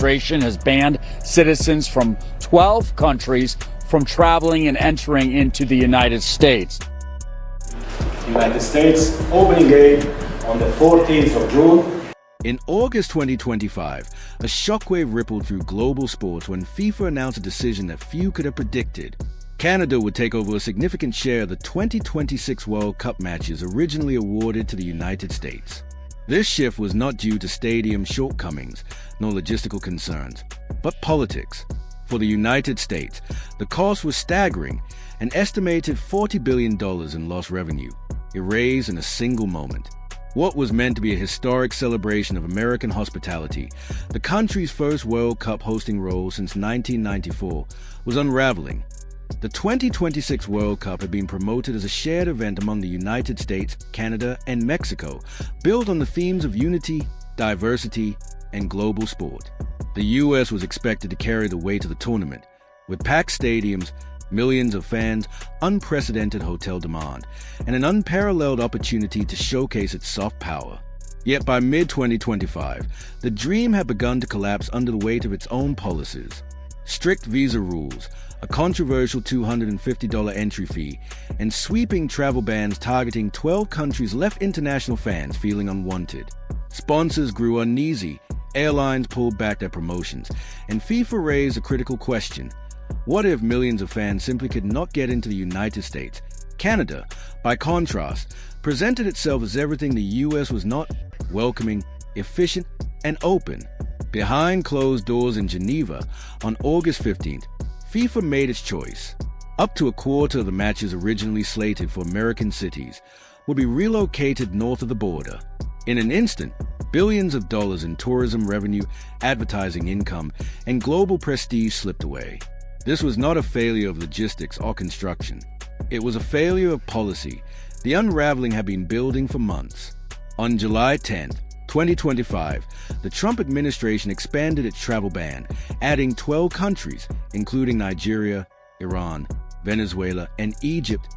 administration has banned citizens from 12 countries from traveling and entering into the United States. United States opening game on the 14th of June. In August 2025, a shockwave rippled through global sports when FIFA announced a decision that few could have predicted. Canada would take over a significant share of the 2026 World Cup matches originally awarded to the United States. This shift was not due to stadium shortcomings nor logistical concerns, but politics. For the United States, the cost was staggering, an estimated $40 billion in lost revenue, erased in a single moment. What was meant to be a historic celebration of American hospitality, the country's first World Cup hosting role since 1994, was unraveling. The 2026 World Cup had been promoted as a shared event among the United States, Canada, and Mexico, built on the themes of unity, diversity, and global sport. The U.S. was expected to carry the weight of the tournament, with packed stadiums, millions of fans, unprecedented hotel demand, and an unparalleled opportunity to showcase its soft power. Yet by mid-2025, the dream had begun to collapse under the weight of its own policies. Strict visa rules, a controversial $250 entry fee, and sweeping travel bans targeting 12 countries left international fans feeling unwanted. Sponsors grew uneasy, airlines pulled back their promotions, and FIFA raised a critical question. What if millions of fans simply could not get into the United States? Canada, by contrast, presented itself as everything the U.S. was not: welcoming, efficient, and open. Behind closed doors in Geneva, on August 15th, FIFA made its choice. Up to a quarter of the matches originally slated for American cities would be relocated north of the border. In an instant, billions of dollars in tourism revenue, advertising income, and global prestige slipped away. This was not a failure of logistics or construction. It was a failure of policy. The unraveling had been building for months. On July 10, 2025, the Trump administration expanded its travel ban, adding 12 countries, including Nigeria, Iran, Venezuela, and Egypt,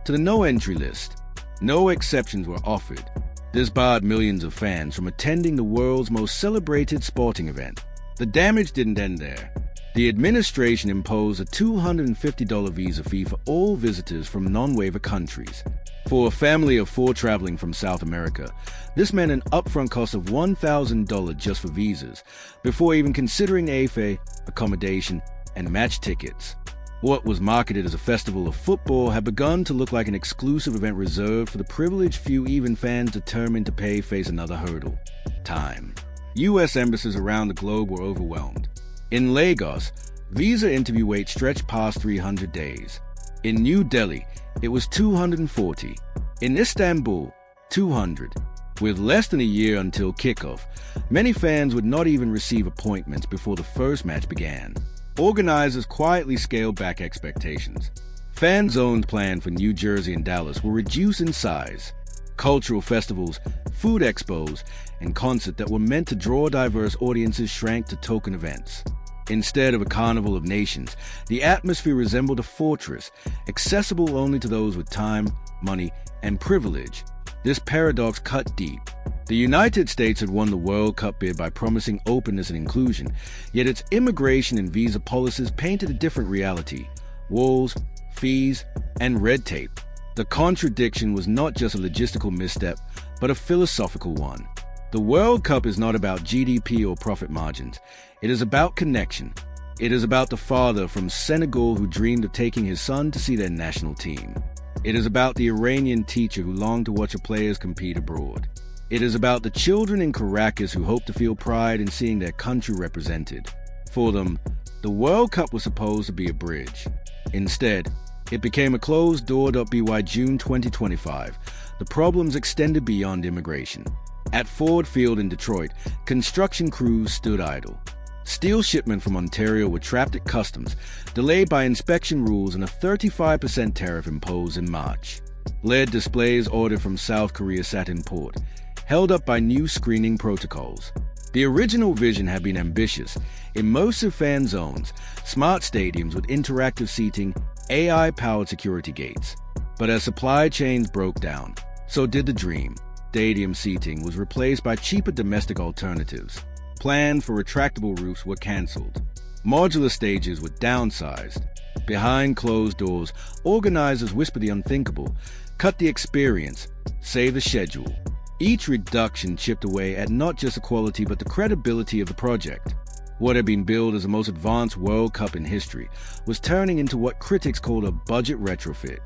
to the no-entry list. No exceptions were offered. This barred millions of fans from attending the world's most celebrated sporting event. The damage didn't end there. The administration imposed a $250 visa fee for all visitors from non-waiver countries. For a family of 4 traveling from South America, this meant an upfront cost of $1,000 just for visas, before even considering airfare, accommodation, and match tickets. What was marketed as a festival of football had begun to look like an exclusive event reserved for the privileged few. Even fans determined to pay face another hurdle: time. U.S. embassies around the globe were overwhelmed. In Lagos, visa interview wait stretched past 300 days. In New Delhi, it was 240. In Istanbul, 200. With less than a year until kickoff, many fans would not even receive appointments before the first match began. Organizers quietly scaled back expectations. Fan zones planned for New Jersey and Dallas were reduced in size. Cultural festivals, food expos, and concerts that were meant to draw diverse audiences shrank to token events. Instead of a carnival of nations, the atmosphere resembled a fortress, accessible only to those with time, money, and privilege. This paradox cut deep. The United States had won the World Cup bid by promising openness and inclusion, yet its immigration and visa policies painted a different reality: walls, fees, and red tape. The contradiction was not just a logistical misstep, but a philosophical one. The World Cup is not about GDP or profit margins. It is about connection. It is about the father from Senegal who dreamed of taking his son to see their national team. It is about the Iranian teacher who longed to watch her players compete abroad. It is about the children in Caracas who hope to feel pride in seeing their country represented. For them, the World Cup was supposed to be a bridge. Instead, it became a closed door. By June 2025, the problems extended beyond immigration. At Ford Field in Detroit, construction crews stood idle. Steel shipment from Ontario were trapped at customs, delayed by inspection rules and a 35% tariff imposed in March. LED displays ordered from South Korea sat in port, held up by new screening protocols. The original vision had been ambitious: immersive fan zones, smart stadiums with interactive seating, AI-powered security gates. But as supply chains broke down, so did the dream. Stadium seating was replaced by cheaper domestic alternatives. planned for retractable roofs were cancelled. Modular stages were downsized. Behind closed doors, organizers whispered the unthinkable, cut the experience, save the schedule. Each reduction chipped away at not just the quality but the credibility of the project. What had been billed as the most advanced World Cup in history was turning into what critics called a budget retrofit.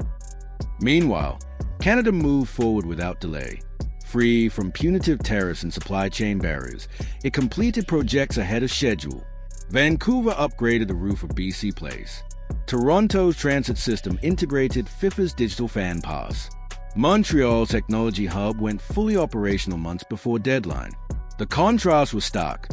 Meanwhile, Canada moved forward without delay. Free from punitive tariffs and supply chain barriers, it completed projects ahead of schedule. Vancouver upgraded the roof of BC Place. Toronto's transit system integrated FIFA's digital fan pass. Montreal's technology hub went fully operational months before deadline. The contrast was stark.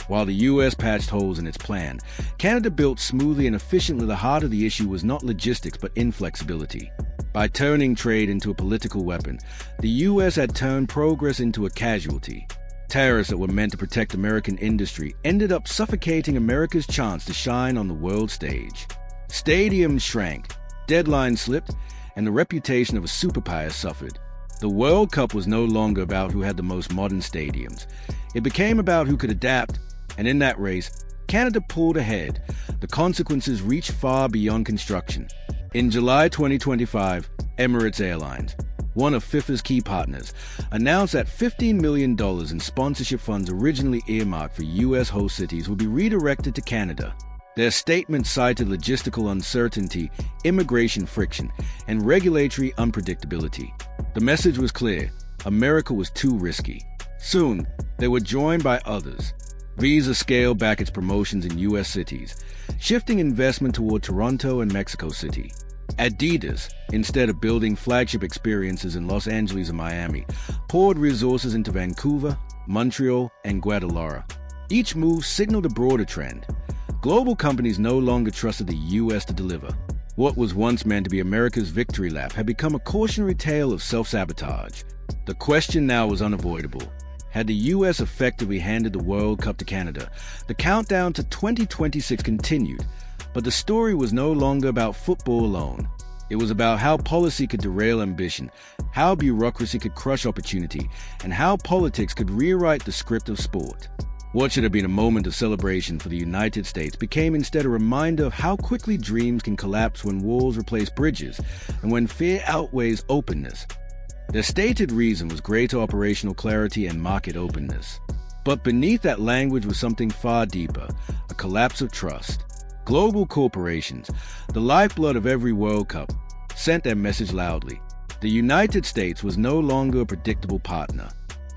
While the US patched holes in its plan, Canada built smoothly and efficiently. The heart of the issue was not logistics but inflexibility. By turning trade into a political weapon, the US had turned progress into a casualty. Tariffs that were meant to protect American industry ended up suffocating America's chance to shine on the world stage. Stadiums shrank, deadlines slipped, and the reputation of a superpower suffered. The World Cup was no longer about who had the most modern stadiums. It became about who could adapt, and in that race, Canada pulled ahead. The consequences reached far beyond construction. In July 2025, Emirates Airlines, one of FIFA's key partners, announced that $15 million in sponsorship funds originally earmarked for US host cities would be redirected to Canada. Their statement cited logistical uncertainty, immigration friction, and regulatory unpredictability. The message was clear: America was too risky. Soon, they were joined by others. Visa scaled back its promotions in US cities, shifting investment toward Toronto and Mexico City. Adidas, instead of building flagship experiences in Los Angeles and Miami, poured resources into Vancouver, Montreal, and Guadalajara. Each move signaled a broader trend. Global companies no longer trusted the US to deliver. What was once meant to be America's victory lap had become a cautionary tale of self-sabotage. The question now was unavoidable. Had the US effectively handed the World Cup to Canada, the countdown to 2026 continued. But the story was no longer about football alone. It was about how policy could derail ambition, how bureaucracy could crush opportunity, and how politics could rewrite the script of sport. What should have been a moment of celebration for the United States became instead a reminder of how quickly dreams can collapse when walls replace bridges and when fear outweighs openness. Their stated reason was greater operational clarity and market openness. But beneath that language was something far deeper, a collapse of trust. Global corporations, the lifeblood of every World Cup, sent their message loudly. The United States was no longer a predictable partner.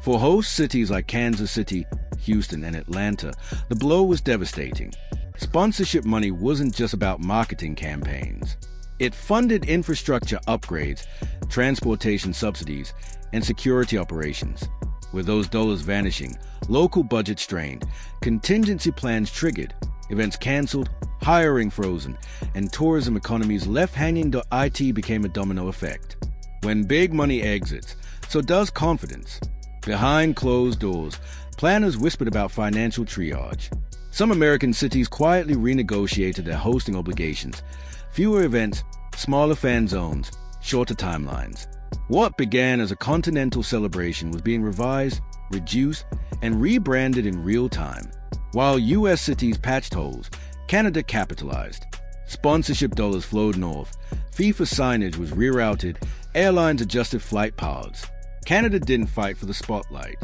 For host cities like Kansas City, Houston, and Atlanta, the blow was devastating. Sponsorship money wasn't just about marketing campaigns. It funded infrastructure upgrades, transportation subsidies, and security operations. With those dollars vanishing, local budgets strained, contingency plans triggered, events cancelled, hiring frozen, and tourism economies left hanging. IT became a domino effect. When big money exits, so does confidence. Behind closed doors, planners whispered about financial triage. Some American cities quietly renegotiated their hosting obligations. Fewer events, smaller fan zones, shorter timelines. What began as a continental celebration was being revised, reduced, and rebranded in real time. While US cities patched holes, Canada capitalized. Sponsorship dollars flowed north, FIFA signage was rerouted, airlines adjusted flight paths. Canada didn't fight for the spotlight.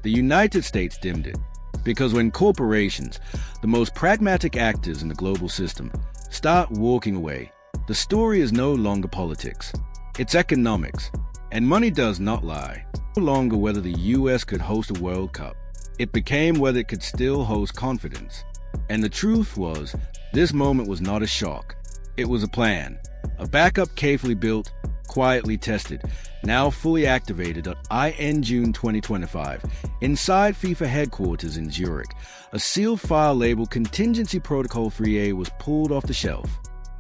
The United States dimmed it. Because when corporations, the most pragmatic actors in the global system, start walking away, the story is no longer politics. It's economics. And money does not lie. No longer whether the US could host a World Cup. It became whether it could still host confidence. And the truth was, this moment was not a shock. It was a plan. A backup carefully built, quietly tested, now fully activated in June 2025. Inside FIFA headquarters in Zurich, a sealed file labeled Contingency Protocol 3A was pulled off the shelf.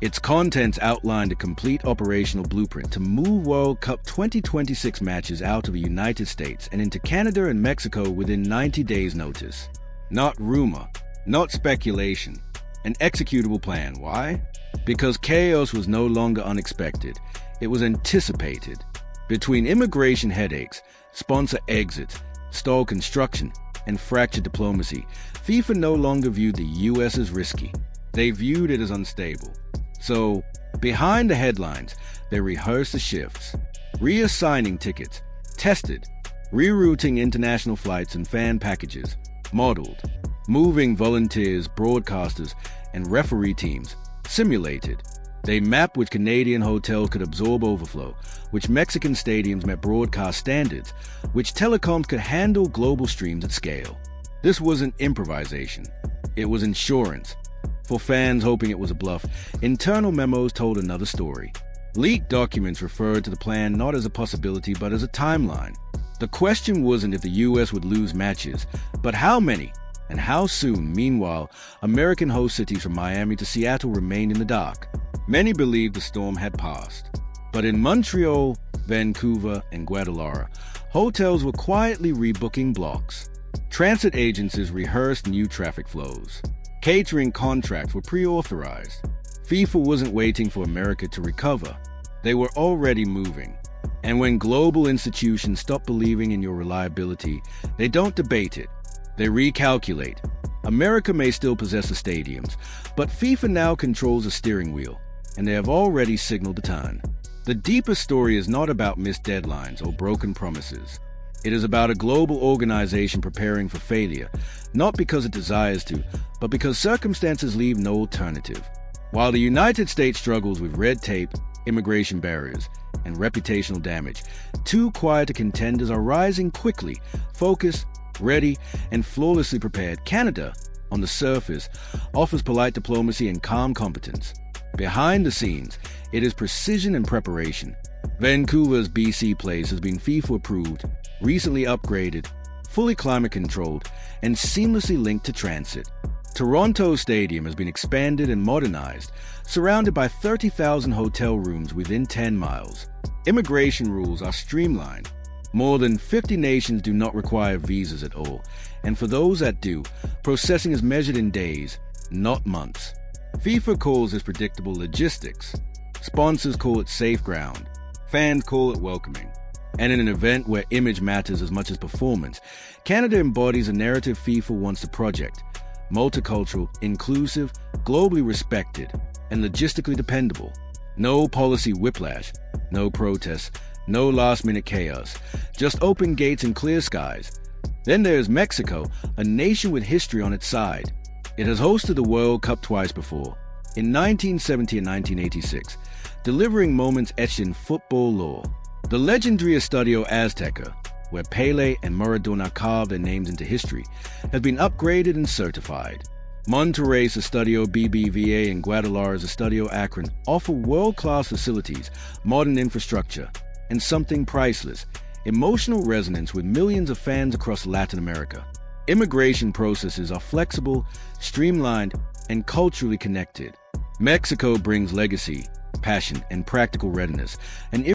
Its contents outlined a complete operational blueprint to move World Cup 2026 matches out of the United States and into Canada and Mexico within 90 days' notice. Not rumor, not speculation, an executable plan. Why? Because chaos was no longer unexpected. It was anticipated. Between immigration headaches, sponsor exits, stalled construction, and fractured diplomacy, FIFA no longer viewed the U.S. as risky. They viewed it as unstable. So, behind the headlines, they rehearsed the shifts, reassigning tickets, tested, rerouting international flights and fan packages, modeled, moving volunteers, broadcasters, and referee teams, simulated. They mapped which Canadian hotels could absorb overflow, which Mexican stadiums met broadcast standards, which telecoms could handle global streams at scale. This wasn't improvisation. It was insurance. For fans hoping it was a bluff, internal memos told another story. Leaked documents referred to the plan not as a possibility but as a timeline. The question wasn't if the U.S. would lose matches, but how many and how soon. Meanwhile, American host cities from Miami to Seattle remained in the dark. Many believed the storm had passed. But in Montreal, Vancouver, and Guadalajara, hotels were quietly rebooking blocks. Transit agencies rehearsed new traffic flows. Catering contracts were pre-authorized. FIFA wasn't waiting for America to recover. They were already moving. And when global institutions stop believing in your reliability, they don't debate it. They recalculate. America may still possess the stadiums, but FIFA now controls the steering wheel, and they have already signaled the turn. The deeper story is not about missed deadlines or broken promises. It is about a global organization preparing for failure, not because it desires to, but because circumstances leave no alternative. While the United States struggles with red tape, immigration barriers, and reputational damage, two quieter contenders are rising quickly, focused, ready, and flawlessly prepared. Canada, on the surface, offers polite diplomacy and calm competence. Behind the scenes, it is precision and preparation. Vancouver's BC Place has been FIFA approved, recently upgraded, fully climate controlled, and seamlessly linked to transit. Toronto Stadium has been expanded and modernized, surrounded by 30,000 hotel rooms within 10 miles. Immigration rules are streamlined. More than 50 nations do not require visas at all, and for those that do, processing is measured in days, not months. FIFA calls this predictable logistics. Sponsors call it safe ground. Fans call it welcoming. And in an event where image matters as much as performance, Canada embodies a narrative FIFA wants to project: multicultural, inclusive, globally respected, and logistically dependable. No policy whiplash, no protests, no last-minute chaos, just open gates and clear skies. Then there's Mexico, a nation with history on its side. It has hosted the World Cup twice before, in 1970 and 1986, delivering moments etched in football lore. The legendary Estadio Azteca, where Pelé and Maradona carved their names into history, has been upgraded and certified. Monterrey's Estadio BBVA and Guadalajara's Estadio Akron offer world-class facilities, modern infrastructure, and something priceless: emotional resonance with millions of fans across Latin America. Immigration processes are flexible, streamlined, and culturally connected. Mexico brings legacy, passion, and practical readiness, an